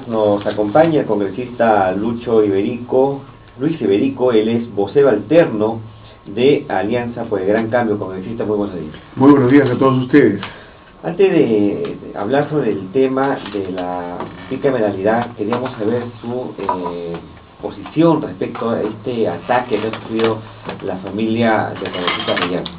Nos acompaña el congresista Luis Iberico, él es vocero alterno de Alianza por el Gran Cambio. Congresista, muy buenos días. Muy buenos días a todos ustedes. Antes de hablar sobre el tema de la bicameralidad, queríamos saber su posición respecto a este ataque que ha sufrido la familia del congresista Reyardo.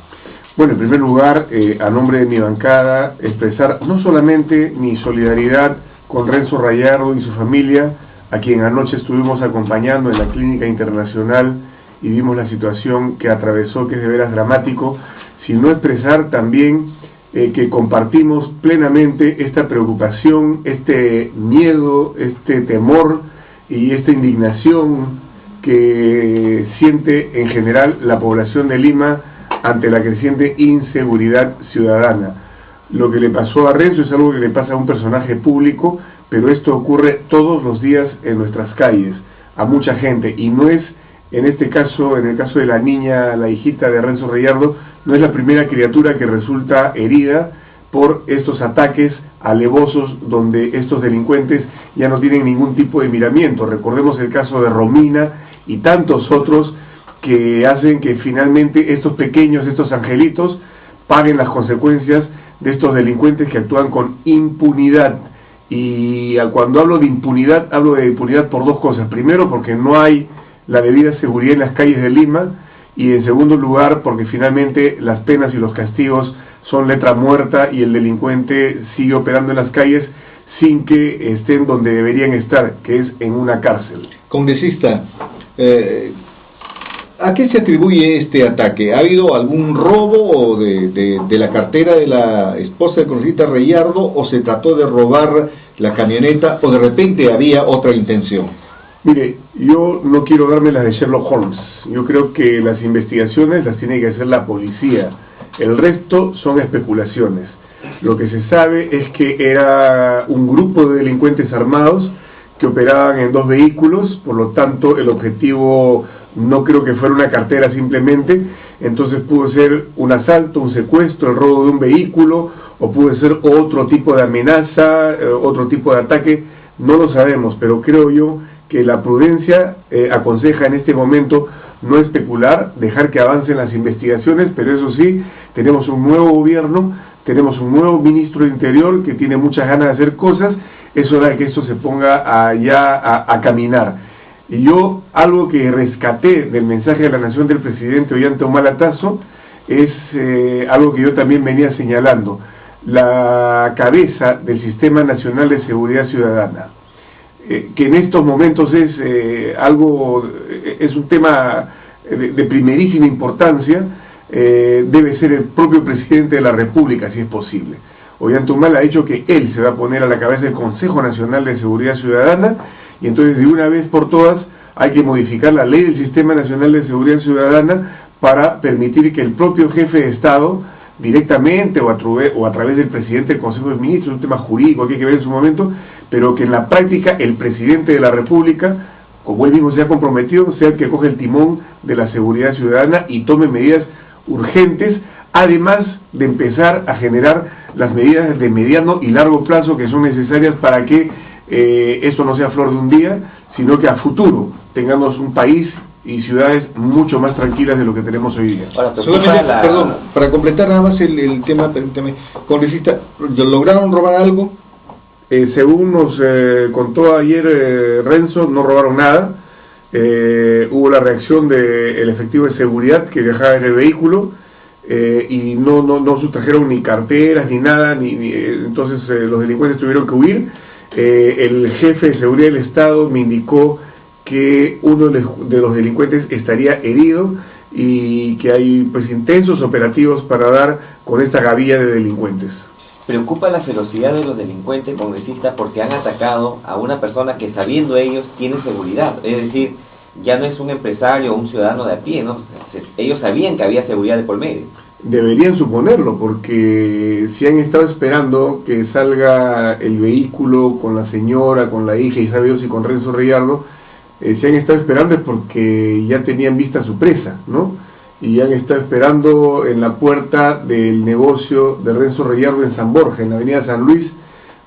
Bueno, en primer lugar, a nombre de mi bancada, expresar no solamente mi solidaridad con Renzo Reyardo y su familia, a quien anoche estuvimos acompañando en la Clínica Internacional y vimos la situación que atravesó, que es de veras dramático, sino expresar también que compartimos plenamente esta preocupación, este miedo, este temor y esta indignación que siente en general la población de Lima ante la creciente inseguridad ciudadana. Lo que le pasó a Renzo es algo que le pasa a un personaje público, pero esto ocurre todos los días en nuestras calles, a mucha gente, y no es, en este caso, en el caso de la niña, la hijita de Renzo Reyardo, no es la primera criatura que resulta herida por estos ataques alevosos donde estos delincuentes ya no tienen ningún tipo de miramiento. Recordemos el caso de Romina y tantos otros que hacen que finalmente estos pequeños, estos angelitos, paguen las consecuencias de estos delincuentes que actúan con impunidad. Y cuando hablo de impunidad por dos cosas. Primero, porque no hay la debida seguridad en las calles de Lima, y en segundo lugar, porque finalmente las penas y los castigos son letra muerta y el delincuente sigue operando en las calles sin que estén donde deberían estar, que es en una cárcel. Congresista, ¿a qué se atribuye este ataque? ¿Ha habido algún robo de la cartera de la esposa del congresista Reyardo, o se trató de robar la camioneta, o de repente había otra intención? Mire, yo no quiero darme las de Sherlock Holmes. Yo creo que las investigaciones las tiene que hacer la policía. El resto son especulaciones. Lo que se sabe es que era un grupo de delincuentes armados que operaban en dos vehículos, por lo tanto el objetivo no creo que fuera una cartera simplemente, entonces pudo ser un asalto, un secuestro, el robo de un vehículo, o pudo ser otro tipo de amenaza, otro tipo de ataque, no lo sabemos, pero creo yo que la prudencia aconseja en este momento no especular, dejar que avancen las investigaciones, pero eso sí, tenemos un nuevo gobierno, tenemos un nuevo ministro de Interior que tiene muchas ganas de hacer cosas, es hora de que esto se ponga a caminar. Y yo, algo que rescaté del mensaje de la Nación del presidente Ollanta Humala-Tasso, es algo que yo también venía señalando, la cabeza del Sistema Nacional de Seguridad Ciudadana, que en estos momentos es un tema de primerísima importancia, debe ser el propio presidente de la República, si es posible. Ollanta Humala ha dicho que él se va a poner a la cabeza del Consejo Nacional de Seguridad Ciudadana, y entonces de una vez por todas hay que modificar la ley del Sistema Nacional de Seguridad Ciudadana para permitir que el propio jefe de Estado, directamente o a través del presidente del Consejo de Ministros, un tema jurídico que hay que ver en su momento, pero que en la práctica el presidente de la República, como él mismo se ha comprometido, sea el que coge el timón de la seguridad ciudadana y tome medidas urgentes, además de empezar a generar las medidas de mediano y largo plazo que son necesarias para que esto no sea flor de un día, sino que a futuro tengamos un país y ciudades mucho más tranquilas de lo que tenemos hoy día. Ahora, perdón, para completar nada más el tema, permítame, congresista, ¿lograron robar algo? Según nos contó ayer Renzo, no robaron nada. Hubo la reacción del efectivo de seguridad que viajaba en el vehículo, y no sustrajeron ni carteras ni nada, entonces los delincuentes tuvieron que huir. El jefe de seguridad del Estado me indicó que uno de los delincuentes estaría herido y que hay pues intensos operativos para dar con esta gavilla de delincuentes. Preocupa la ferocidad de los delincuentes, congresistas, porque han atacado a una persona que, sabiendo ellos, tiene seguridad. Es decir, ya no es un empresario o un ciudadano de a pie, ¿no? Ellos sabían que había seguridad de por medio. Deberían suponerlo, porque si han estado esperando que salga el vehículo con la señora, con la hija y sabe Dios y con Renzo Reyardo, si han estado esperando es porque ya tenían vista su presa, ¿no? Y han estado esperando en la puerta del negocio de Renzo Reyardo en San Borja, en la avenida San Luis,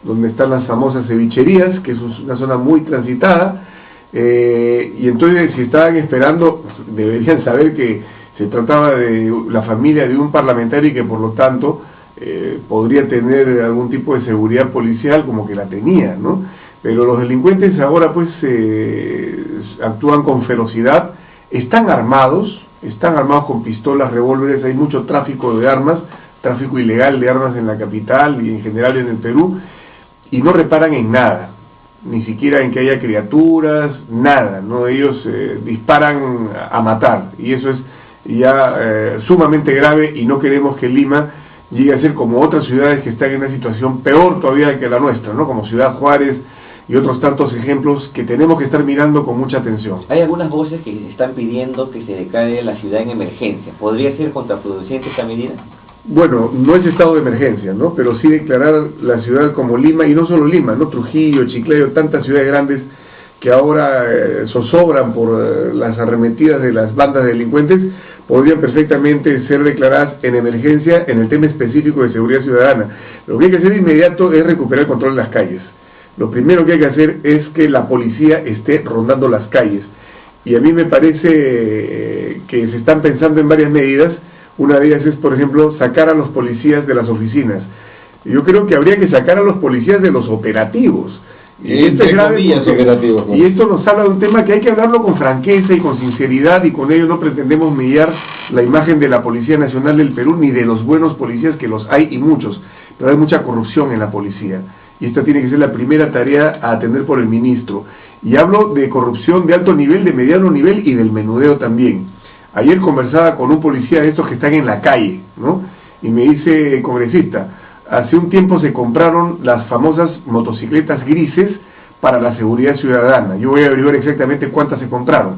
donde están las famosas cevicherías, que es una zona muy transitada, y entonces si estaban esperando, deberían saber que se trataba de la familia de un parlamentario y que por lo tanto podría tener algún tipo de seguridad policial, como que la tenía, ¿no? Pero los delincuentes ahora pues actúan con ferocidad, están armados con pistolas, revólveres, hay mucho tráfico de armas, tráfico ilegal de armas en la capital y en general en el Perú, y no reparan en nada, ni siquiera en que haya criaturas, nada, ¿no? Ellos disparan a matar, y eso es ya sumamente grave, y no queremos que Lima llegue a ser como otras ciudades que están en una situación peor todavía que la nuestra, ¿no? Como Ciudad Juárez y otros tantos ejemplos que tenemos que estar mirando con mucha atención. Hay algunas voces que están pidiendo que se declare la ciudad en emergencia. ¿Podría ser contraproducente esta medida? Bueno, no es estado de emergencia, ¿no? Pero sí declarar la ciudad como Lima, y no solo Lima, ¿no? Trujillo, Chiclayo, tantas ciudades grandes que ahora zozobran por las arremetidas de las bandas de delincuentes, podrían perfectamente ser declaradas en emergencia en el tema específico de seguridad ciudadana. Lo que hay que hacer de inmediato es recuperar el control de las calles. Lo primero que hay que hacer es que la policía esté rondando las calles. Y a mí me parece que se están pensando en varias medidas. Una de ellas es, por ejemplo, sacar a los policías de las oficinas. Yo creo que habría que sacar a los policías de los operativos. Y esto es grave porque, y esto nos habla de un tema que hay que hablarlo con franqueza y con sinceridad, y con ello no pretendemos mediar la imagen de la Policía Nacional del Perú ni de los buenos policías, que los hay y muchos, pero hay mucha corrupción en la policía, y esta tiene que ser la primera tarea a atender por el ministro. Y hablo de corrupción de alto nivel, de mediano nivel y del menudeo también. Ayer conversaba con un policía de estos que están en la calle, ¿no? Y me dice, congresista, hace un tiempo se compraron las famosas motocicletas grises para la seguridad ciudadana. Yo voy a averiguar exactamente cuántas se compraron.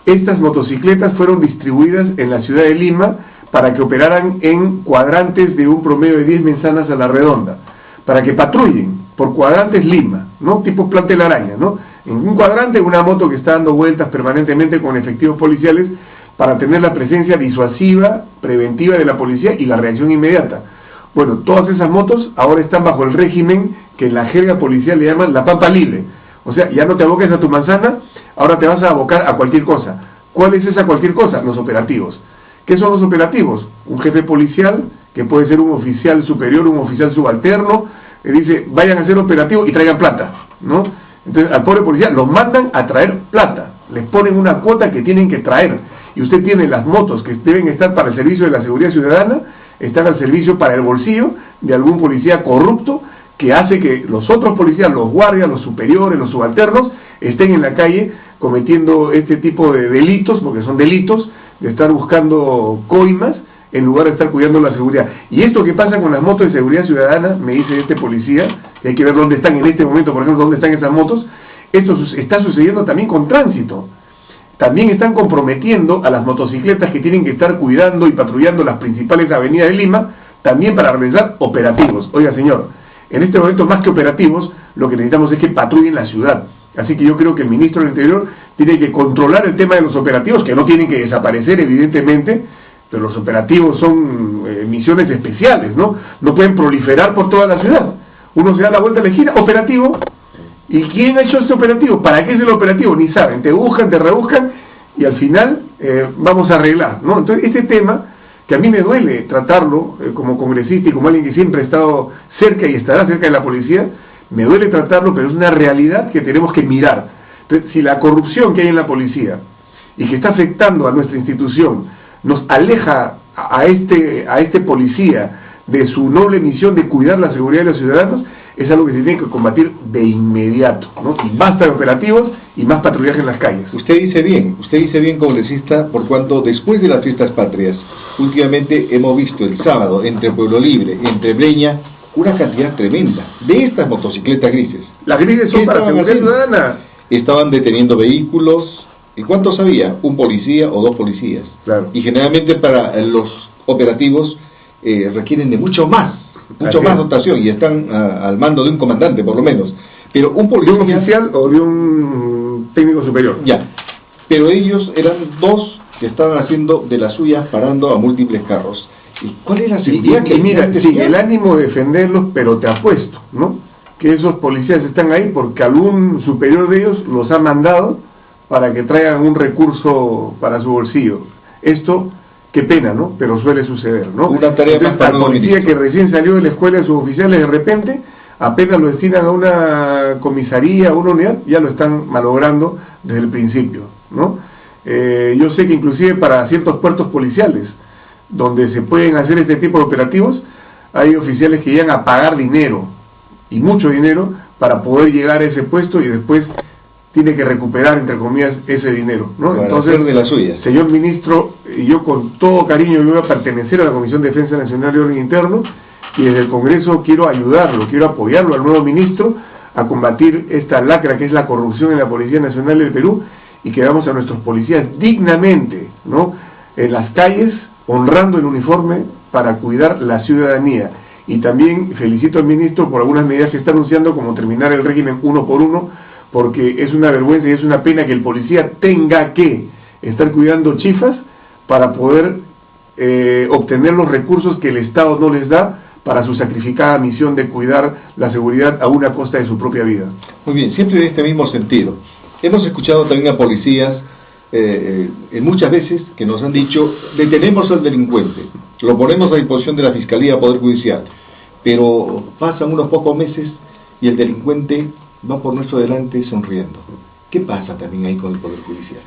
Estas motocicletas fueron distribuidas en la ciudad de Lima para que operaran en cuadrantes de un promedio de 10 manzanas a la redonda, para que patrullen por cuadrantes Lima, ¿no? Tipo plan telaraña, ¿no? En un cuadrante una moto que está dando vueltas permanentemente con efectivos policiales para tener la presencia disuasiva, preventiva de la policía y la reacción inmediata. Bueno, todas esas motos ahora están bajo el régimen que en la jerga policial le llaman la pampa libre. O sea, ya no te aboques a tu manzana, ahora te vas a abocar a cualquier cosa. ¿Cuál es esa cualquier cosa? Los operativos. ¿Qué son los operativos? Un jefe policial, que puede ser un oficial superior, un oficial subalterno, le dice, vayan a hacer operativos y traigan plata, ¿no? Entonces al pobre policía los mandan a traer plata, les ponen una cuota que tienen que traer, y usted tiene las motos que deben estar para el servicio de la seguridad ciudadana, están al servicio para el bolsillo de algún policía corrupto que hace que los otros policías, los guardias, los superiores, los subalternos, estén en la calle cometiendo este tipo de delitos, porque son delitos, de estar buscando coimas en lugar de estar cuidando la seguridad. Y esto que pasa con las motos de seguridad ciudadana, me dice este policía, que hay que ver dónde están en este momento, por ejemplo, dónde están esas motos, esto está sucediendo también con tránsito. También están comprometiendo a las motocicletas que tienen que estar cuidando y patrullando las principales avenidas de Lima, también para realizar operativos. Oiga, señor, en este momento más que operativos, lo que necesitamos es que patrullen la ciudad. Así que yo creo que el ministro del Interior tiene que controlar el tema de los operativos, que no tienen que desaparecer, evidentemente, pero los operativos son misiones especiales, ¿no? No pueden proliferar por toda la ciudad. Uno se da la vuelta a la esquina, operativo. ¿Y quién ha hecho este operativo? ¿Para qué es el operativo? Ni saben, te buscan, te rebuscan y al final vamos a arreglar, ¿no? Entonces este tema, que a mí me duele tratarlo como congresista y como alguien que siempre ha estado cerca y estará cerca de la policía, me duele tratarlo, pero es una realidad que tenemos que mirar. Entonces, si la corrupción que hay en la policía y que está afectando a nuestra institución nos aleja a este policía de su noble misión de cuidar la seguridad de los ciudadanos, es algo que se tiene que combatir de inmediato, ¿no? Y basta de operativos y más patrullaje en las calles. Usted dice bien, congresista, por cuanto después de las fiestas patrias, últimamente hemos visto el sábado, entre Pueblo Libre, entre Breña, una cantidad tremenda de estas motocicletas grises. Las grises son para seguridad ciudadana. Estaban deteniendo vehículos. ¿Y cuántos había? Un policía o dos policías. Claro. Y generalmente para los operativos requieren de mucho más dotación, y están al mando de un comandante por lo menos. Pero un policía, de un oficial o de un técnico superior. Ya. Pero ellos eran dos que estaban haciendo de las suyas, parando a múltiples carros. ¿Y cuál es la seguridad que mira, sin el ánimo de defenderlos, pero te apuesto, ¿no? que esos policías están ahí porque algún superior de ellos los ha mandado para que traigan un recurso para su bolsillo. Esto, qué pena, ¿no? Pero suele suceder, ¿no? Una tarea más para el policía que recién salió de la escuela de sus oficiales, de repente, apenas lo destinan a una comisaría, a una unidad, ya lo están malogrando desde el principio, ¿no? Yo sé que inclusive para ciertos puertos policiales, donde se pueden hacer este tipo de operativos, hay oficiales que llegan a pagar dinero, y mucho dinero, para poder llegar a ese puesto y después tiene que recuperar, entre comillas, ese dinero, ¿no? Para entonces, hacer de las suyas. Señor ministro, yo con todo cariño voy a pertenecer a la Comisión de Defensa Nacional y Orden Interno, y desde el Congreso quiero ayudarlo, quiero apoyarlo al nuevo ministro a combatir esta lacra que es la corrupción en la Policía Nacional del Perú, y que damos a nuestros policías dignamente, ¿no?, en las calles, honrando el uniforme para cuidar la ciudadanía. Y también felicito al ministro por algunas medidas que está anunciando, como terminar el régimen 1 por 1, porque es una vergüenza y es una pena que el policía tenga que estar cuidando chifas para poder obtener los recursos que el Estado no les da para su sacrificada misión de cuidar la seguridad a una costa de su propia vida. Muy bien, siempre en este mismo sentido. Hemos escuchado también a policías muchas veces que nos han dicho: detenemos al delincuente, lo ponemos a disposición de la Fiscalía Poder Judicial, pero pasan unos pocos meses y el delincuente va por nuestro delante sonriendo. ¿Qué pasa también ahí con el Poder Judicial?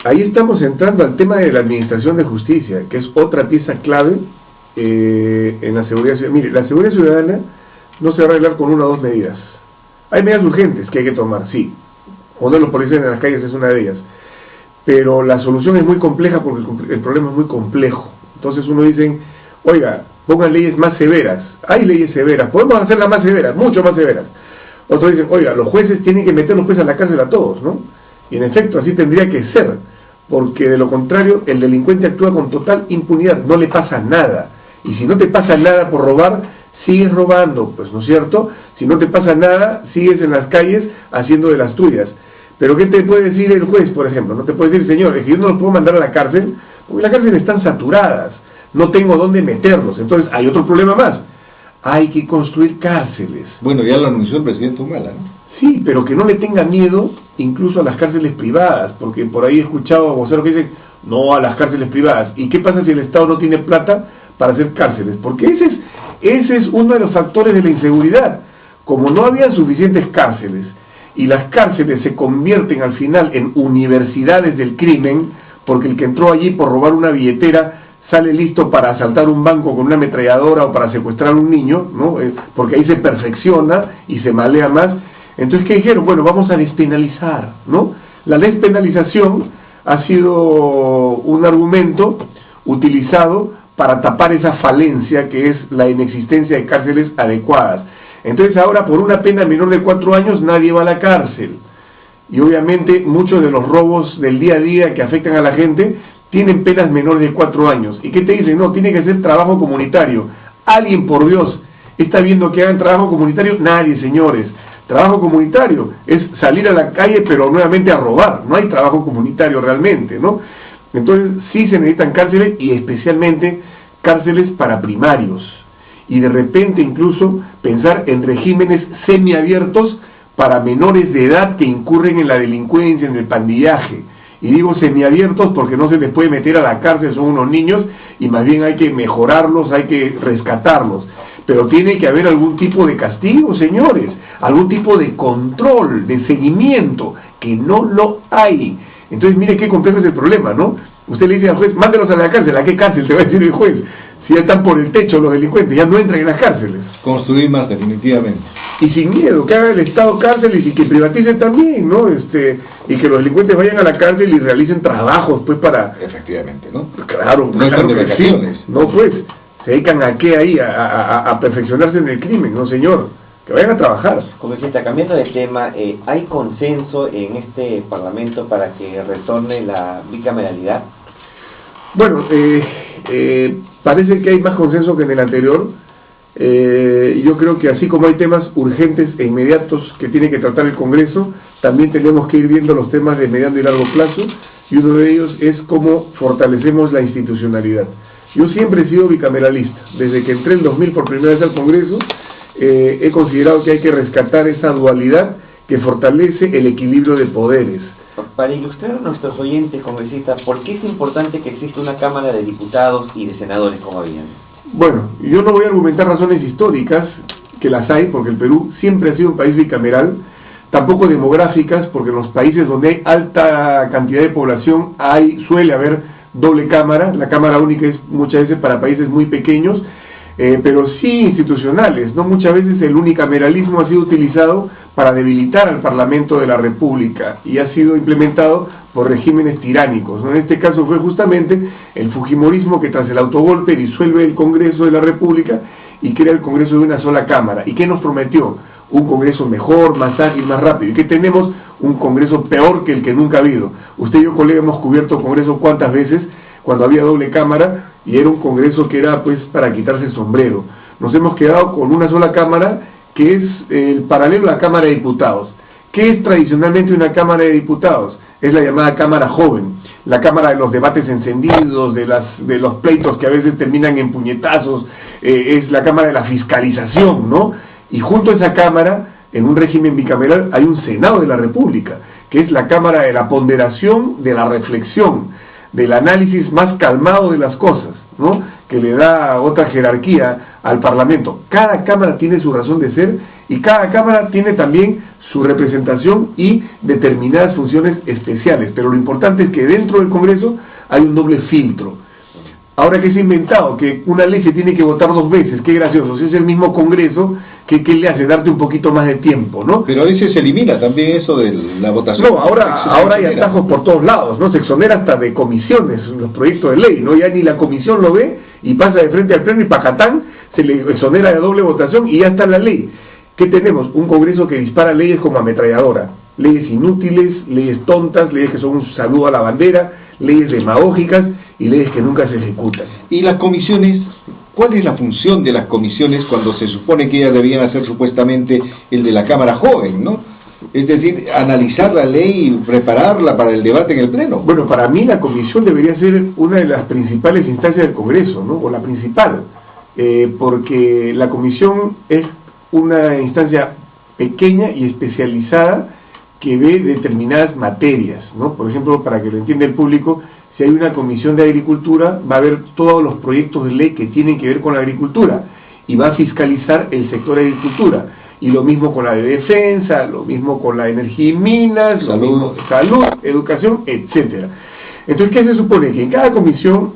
Ahí estamos entrando al tema de la administración de justicia, que es otra pieza clave en la seguridad ciudadana. Mire, la seguridad ciudadana no se va a arreglar con una o dos medidas. Hay medidas urgentes que hay que tomar, sí. Poner los policías en las calles es una de ellas. Pero la solución es muy compleja porque el problema es muy complejo. Entonces uno dice: oiga, pongan leyes más severas. Hay leyes severas, podemos hacerlas más severas, mucho más severas. Otros dicen: oiga, los jueces tienen que meter los jueces a la cárcel a todos, ¿no? Y en efecto así tendría que ser, porque de lo contrario el delincuente actúa con total impunidad, no le pasa nada. Y si no te pasa nada por robar, sigues robando, pues, ¿no es cierto? Si no te pasa nada, sigues en las calles haciendo de las tuyas. Pero ¿qué te puede decir el juez, por ejemplo? No te puede decir: señor, es que yo no los puedo mandar a la cárcel, porque las cárceles están saturadas, no tengo dónde meterlos. Entonces hay otro problema más: hay que construir cárceles. Bueno, ya lo anunció el presidente Humala, ¿no? Sí, pero que no le tenga miedo incluso a las cárceles privadas, porque por ahí he escuchado a voceros que dicen: no a las cárceles privadas. ¿Y qué pasa si el Estado no tiene plata para hacer cárceles? Porque ese es uno de los factores de la inseguridad. Como no había suficientes cárceles, y las cárceles se convierten al final en universidades del crimen, porque el que entró allí por robar una billetera sale listo para asaltar un banco con una ametralladora o para secuestrar a un niño, ¿no? Porque ahí se perfecciona y se malea más. Entonces, ¿qué dijeron? Bueno, vamos a despenalizar, ¿no? La despenalización ha sido un argumento utilizado para tapar esa falencia que es la inexistencia de cárceles adecuadas. Entonces ahora, por una pena menor de 4 años, nadie va a la cárcel. Y obviamente muchos de los robos del día a día que afectan a la gente tienen penas menores de 4 años. ¿Y qué te dicen? No, tiene que ser trabajo comunitario. ¿Alguien, por Dios, está viendo que hagan trabajo comunitario? Nadie, señores. Trabajo comunitario es salir a la calle, pero nuevamente a robar. No hay trabajo comunitario realmente, ¿no? Entonces sí se necesitan cárceles, y especialmente cárceles para primarios. Y de repente incluso pensar en regímenes semiabiertos para menores de edad que incurren en la delincuencia, en el pandillaje. Y digo semiabiertos porque no se les puede meter a la cárcel, son unos niños, y más bien hay que mejorarlos, hay que rescatarlos. Pero tiene que haber algún tipo de castigo, señores, algún tipo de control, de seguimiento, que no lo hay. Entonces mire qué complejo es el problema, ¿no? Usted le dice al juez: mándelos a la cárcel. ¿A qué cárcel? Te va a decir el juez. Si ya están por el techo los delincuentes, ya no entran en las cárceles. Construir más, definitivamente. Y sin miedo, que haga el Estado cárceles y que privaticen también, ¿no? Y que los delincuentes vayan a la cárcel y realicen trabajos, pues, para... Efectivamente, ¿no? Claro, no están de vacaciones. Sí. No, pues, se dedican a qué ahí, a perfeccionarse en el crimen, no, señor. Que vayan a trabajar. Congresista, cambiando de tema, ¿hay consenso en este Parlamento para que retorne la bicameralidad? Bueno, parece que hay más consenso que en el anterior. Yo creo que así como hay temas urgentes e inmediatos que tiene que tratar el Congreso, también tenemos que ir viendo los temas de mediano y largo plazo, y uno de ellos es cómo fortalecemos la institucionalidad. Yo siempre he sido bicameralista, desde que entré en 2000 por primera vez al Congreso, he considerado que hay que rescatar esa dualidad que fortalece el equilibrio de poderes. Para ilustrar a nuestros oyentes, congresistas, ¿por qué es importante que exista una Cámara de Diputados y de Senadores como habían? Bueno, yo no voy a argumentar razones históricas, que las hay, porque el Perú siempre ha sido un país bicameral, tampoco demográficas, porque en los países donde hay alta cantidad de población suele haber doble cámara. La cámara única es muchas veces para países muy pequeños, pero sí institucionales, ¿no? Muchas veces el unicameralismo ha sido utilizado para debilitar al Parlamento de la República y ha sido implementado por regímenes tiránicos, ¿no? En este caso fue justamente el fujimorismo que tras el autogolpe disuelve el Congreso de la República y crea el Congreso de una sola cámara. ¿Y qué nos prometió? Un Congreso mejor, más ágil, más rápido. ¿Y qué tenemos? Un Congreso peor que el que nunca ha habido. Usted y yo, colega, hemos cubierto Congreso cuántas veces cuando había doble cámara y era un Congreso que era pues para quitarse el sombrero. Nos hemos quedado con una sola cámara que es el paralelo a la Cámara de Diputados. ¿Qué es tradicionalmente una Cámara de Diputados? Es la llamada Cámara Joven, la Cámara de los debates encendidos, de los pleitos que a veces terminan en puñetazos, es la Cámara de la fiscalización, ¿no? Y junto a esa Cámara, en un régimen bicameral, hay un Senado de la República, que es la Cámara de la ponderación, de la reflexión, del análisis más calmado de las cosas, ¿no? Que le da otra jerarquía al Parlamento. Cada Cámara tiene su razón de ser y cada Cámara tiene también su representación y determinadas funciones especiales, pero lo importante es que dentro del Congreso hay un doble filtro. Ahora que se ha inventado que una ley se tiene que votar 2 veces, qué gracioso, si es el mismo Congreso, ¿qué le hace? Darte un poquito más de tiempo, ¿no? Pero a veces se elimina también eso de la votación. No, ahora hay atajos por todos lados, ¿no? Se exonera hasta de comisiones los proyectos de ley, ¿no? Ya ni la comisión lo ve y pasa de frente al pleno y pacatán, se le exonera de doble votación y ya está la ley. ¿Qué tenemos? Un Congreso que dispara leyes como ametralladora, leyes inútiles, leyes tontas, leyes que son un saludo a la bandera, leyes demagógicas y leyes que nunca se ejecutan. ¿Y las comisiones? ¿Cuál es la función de las comisiones cuando se supone que ellas debían hacer supuestamente el de la Cámara Joven, ¿no? Es decir, analizar la ley y prepararla para el debate en el Pleno. Bueno, para mí la comisión debería ser una de las principales instancias del Congreso, ¿no? O la principal, porque la comisión es una instancia pequeña y especializada que ve determinadas materias, ¿no? Por ejemplo, para que lo entienda el público, si hay una comisión de agricultura, va a ver todos los proyectos de ley que tienen que ver con la agricultura y va a fiscalizar el sector de agricultura. Y lo mismo con la de defensa, lo mismo con la de energía y minas, lo mismo salud, educación, etcétera. Entonces, ¿qué se supone? Que en cada comisión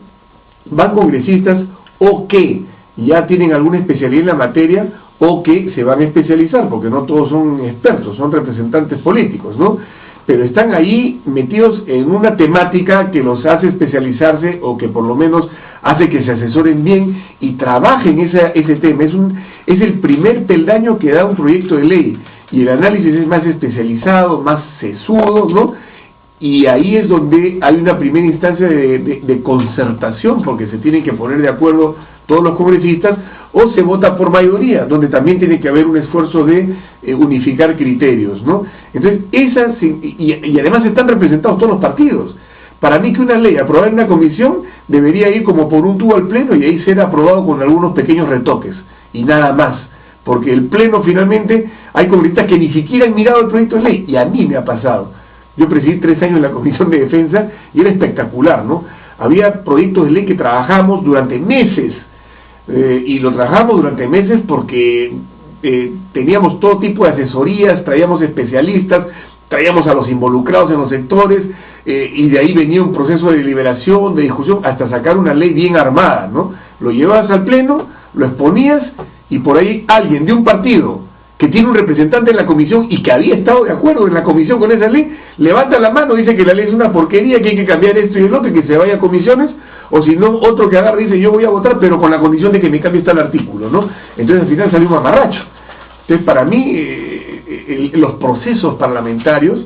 van congresistas o que ya tienen alguna especialidad en la materia o que se van a especializar, porque no todos son expertos, son representantes políticos, ¿no? Pero están ahí metidos en una temática que los hace especializarse o que por lo menos hace que se asesoren bien y trabajen ese tema. Es el primer peldaño que da un proyecto de ley y el análisis es más especializado, más sesudo, ¿no? Y ahí es donde hay una primera instancia de concertación, porque se tienen que poner de acuerdo todos los congresistas, o se vota por mayoría, donde también tiene que haber un esfuerzo de unificar criterios, ¿no? Entonces, y además están representados todos los partidos. Para mí que una ley aprobada en una comisión debería ir como por un tubo al pleno y ahí ser aprobado con algunos pequeños retoques, y nada más, porque el pleno finalmente, hay congresistas que ni siquiera han mirado el proyecto de ley, y a mí me ha pasado. Yo presidí 3 años en la Comisión de Defensa y era espectacular, ¿no? Había proyectos de ley que trabajamos durante meses, y lo trabajamos durante meses porque teníamos todo tipo de asesorías, traíamos especialistas, traíamos a los involucrados en los sectores, y de ahí venía un proceso de deliberación, de discusión, hasta sacar una ley bien armada, ¿no? Lo llevabas al pleno, lo exponías, y por ahí alguien de un partido que tiene un representante en la comisión y que había estado de acuerdo en la comisión con esa ley, levanta la mano, dice que la ley es una porquería, que hay que cambiar esto y el otro, y que se vaya a comisiones, o si no, otro que agarra y dice yo voy a votar, pero con la condición de que me cambie tal artículo, ¿no? Entonces al final salió un mamarracho. Entonces para mí los procesos parlamentarios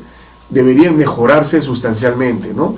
deberían mejorarse sustancialmente, ¿no?